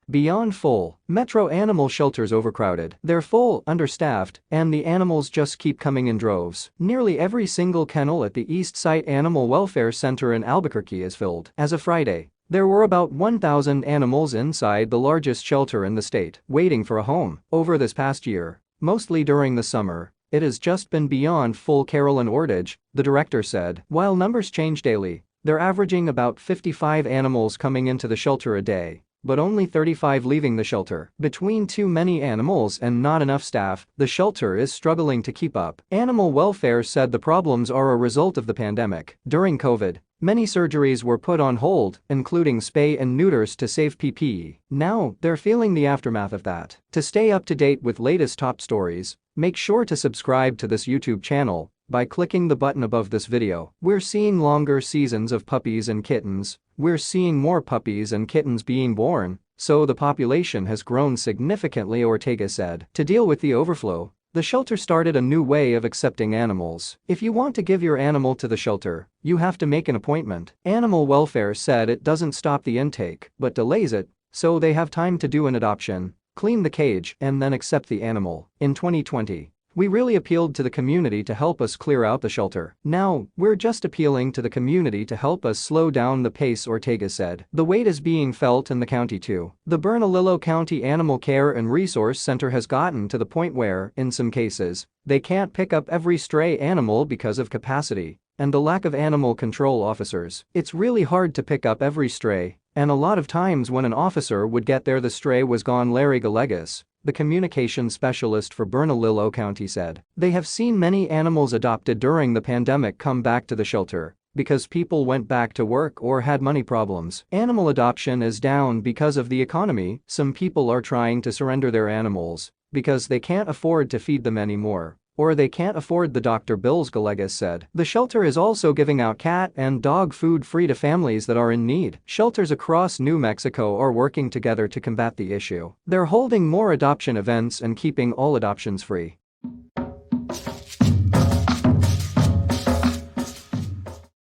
Beyond full, metro animal shelters overcrowded. They're full, understaffed, and the animals just keep coming in droves. Nearly every single kennel at the East Side Animal Welfare Center in Albuquerque is filled. As of Friday, there were about 1,000 animals inside the largest shelter in the state, waiting for a home. Over this past year, mostly during the summer, it has just been beyond full. Carolyn Ortage, the director, said. While numbers change daily, they're averaging about 55 animals coming into the shelter a day, but only 35 leaving the shelter. Between too many animals and not enough staff, the shelter is struggling to keep up. Animal welfare said the problems are a result of the pandemic. During COVID, many surgeries were put on hold, including spay and neuters to save PPE. Now, they're feeling the aftermath of that. To stay up to date with latest top stories, make sure to subscribe to this YouTube channel by clicking the button above this video. We're seeing longer seasons of puppies and kittens. We're seeing more puppies and kittens being born, so the population has grown significantly, Ortega said. To deal with the overflow, the shelter started a new way of accepting animals. If you want to give your animal to the shelter, you have to make an appointment. Animal welfare said it doesn't stop the intake, but delays it, so they have time to do an adoption, clean the cage, and then accept the animal. In 2020, we really appealed to the community to help us clear out the shelter. Now, we're just appealing to the community to help us slow down the pace, Ortega said. The weight is being felt in the county too. The Bernalillo County Animal Care and Resource Center has gotten to the point where, in some cases, they can't pick up every stray animal because of capacity and the lack of animal control officers. It's really hard to pick up every stray, and a lot of times when an officer would get there the stray was gone, Larry Galegas, the communication specialist for Bernalillo County, said. They have seen many animals adopted during the pandemic come back to the shelter because people went back to work or had money problems. Animal adoption is down because of the economy. Some people are trying to surrender their animals because they can't afford to feed them anymore, or they can't afford the doctor bills, Galegas said. The shelter is also giving out cat and dog food free to families that are in need. Shelters across New Mexico are working together to combat the issue. They're holding more adoption events and keeping all adoptions free.